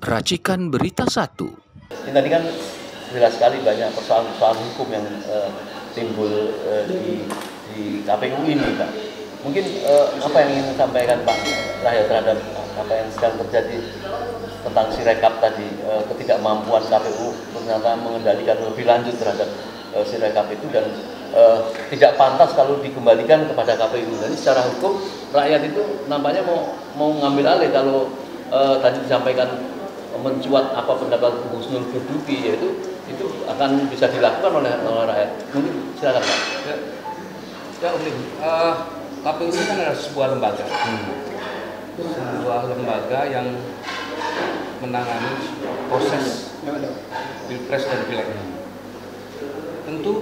Racikan Berita 1. Ini tadi kan jelas sekali banyak persoalan-persoalan hukum yang timbul di KPU ini, Pak. Mungkin apa yang ingin disampaikan Pak Rahyat terhadap apa yang sedang terjadi tentang Sirekap tadi, ketidakmampuan KPU ternyata mengendalikan lebih lanjut terhadap Sirekap itu dan tidak pantas kalau dikembalikan kepada KPU. Jadi secara hukum rakyat itu nampaknya mau ngambil alih kalau tadi disampaikan mencuat apa pendapat Bu Husnul Burduki, yaitu itu akan bisa dilakukan oleh rakyat. Mungkin silakan Pak. Ya, KPU ini kan adalah sebuah lembaga, sebuah lembaga yang menangani proses pilpres dan pileg. Tentu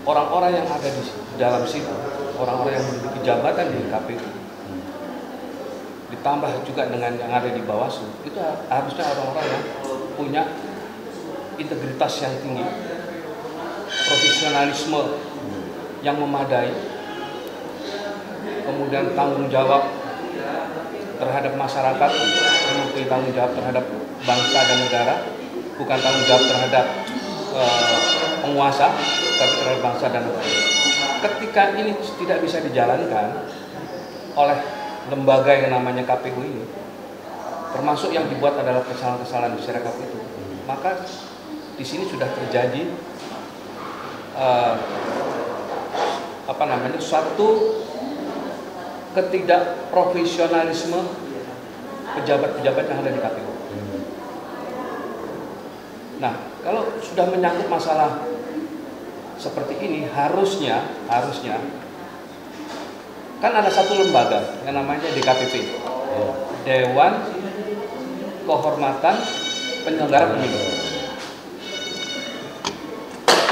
orang-orang yang ada di dalam situ, orang-orang yang memiliki jabatan di KPU, ditambah juga dengan yang ada di Bawaslu, itu harusnya orang-orang yang punya integritas yang tinggi, profesionalisme yang memadai, kemudian tanggung jawab terhadap masyarakat, memiliki tanggung jawab terhadap bangsa dan negara, bukan tanggung jawab terhadap penguasa, tapi terhadap bangsa dan negara. Ketika ini tidak bisa dijalankan oleh lembaga yang namanya KPU ini, termasuk yang dibuat adalah kesalahan-kesalahan di Sirekap itu, maka di sini sudah terjadi suatu ketidakprofesionalisme pejabat-pejabat yang ada di KPU. Nah, kalau sudah menyangkut masalah seperti ini, harusnya kan ada satu lembaga yang namanya DKPP, Dewan Kehormatan Penyelenggara Pemilu.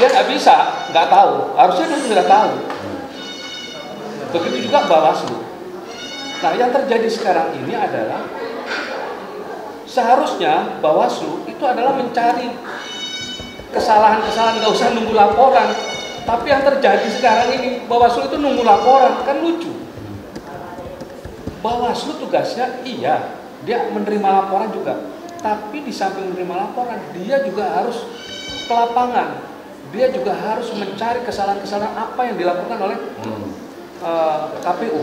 Dia nggak tahu, harusnya dia sudah tahu. Begitu juga Bawaslu. Nah, yang terjadi sekarang ini adalah seharusnya Bawaslu itu adalah mencari kesalahan-kesalahan, nggak usah nunggu laporan. Tapi yang terjadi sekarang ini, Bawaslu itu nunggu laporan, kan lucu. Bawaslu tugasnya, iya, dia menerima laporan juga. Tapi di samping menerima laporan, dia juga harus ke lapangan. Dia juga harus mencari kesalahan-kesalahan apa yang dilakukan oleh KPU.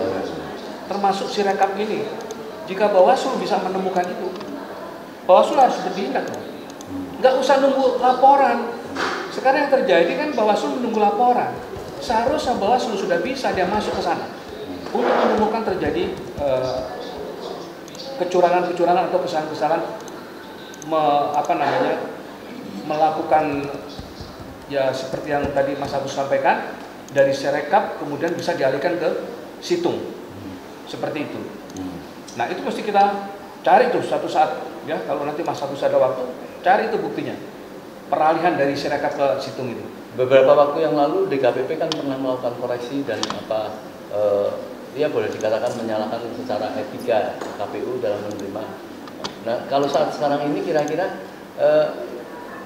Termasuk Sirekap ini. Jika Bawaslu bisa menemukan itu, Bawaslu harus bertindak. Nggak usah nunggu laporan. Sekarang yang terjadi kan Bawaslu menunggu laporan. Seharusnya Bawaslu sudah bisa dia masuk ke sana untuk menemukan terjadi kecurangan-kecurangan atau kesalahan-kesalahan melakukan ya seperti yang tadi Mas Agus sampaikan, dari Sirekap kemudian bisa dialihkan ke Situng. Seperti itu. Nah, itu mesti kita cari tuh suatu saat ya, kalau nanti Mas Agus ada waktu, cari itu buktinya. Peralihan dari Sirekap ke Situng itu. Beberapa waktu yang lalu DKPP kan pernah melakukan koreksi dan dia boleh dikatakan menyalahkan secara etika KPU dalam menerima. Nah, kalau saat sekarang ini kira-kira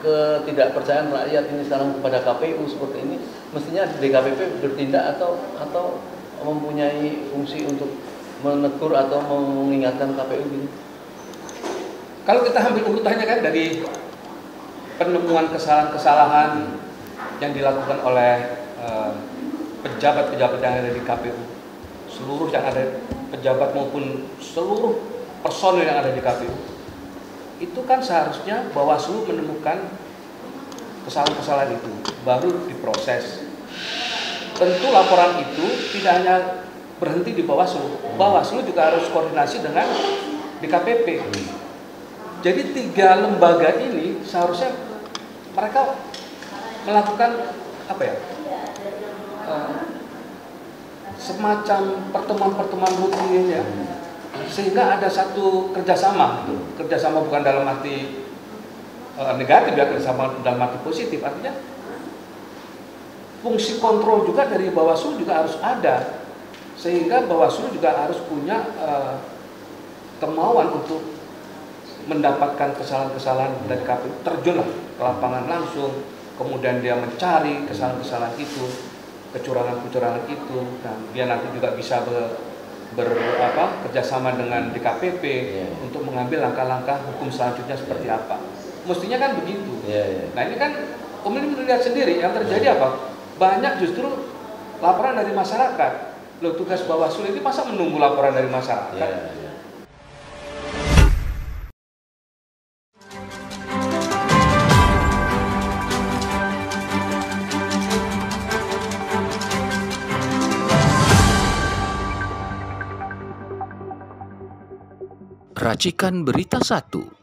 ketidakpercayaan rakyat ini sekarang kepada KPU seperti ini, mestinya DKPP bertindak atau mempunyai fungsi untuk menegur atau mengingatkan KPU gitu? Kalau kita ambil urutannya kan dari penemuan kesalahan-kesalahan yang dilakukan oleh pejabat-pejabat yang ada di KPU, seluruh yang ada pejabat maupun seluruh personil yang ada di KPU, itu kan seharusnya Bawaslu menemukan kesalahan-kesalahan itu baru diproses. Tentu laporan itu tidak hanya berhenti di Bawaslu, Bawaslu juga harus koordinasi dengan DKPP. Jadi 3 lembaga ini seharusnya mereka melakukan semacam pertemuan-pertemuan rutin ya, sehingga ada satu kerjasama bukan dalam arti negatif ya, kerjasama dalam arti positif, artinya fungsi kontrol juga dari Bawaslu juga harus ada, sehingga Bawaslu juga harus punya kemauan untuk mendapatkan kesalahan-kesalahan dari KPU, terjunlah ke lapangan langsung, kemudian dia mencari kesalahan-kesalahan itu, kecurangan-kecurangan itu, dan dia nanti juga bisa kerjasama dengan DKPP untuk mengambil langkah-langkah hukum selanjutnya seperti apa. Mestinya kan begitu. Nah ini kan Om ini melihat sendiri yang terjadi apa? Banyak justru laporan dari masyarakat. Loh, tugas Bawaslu ini masa menunggu laporan dari masyarakat? Racikan Berita 1.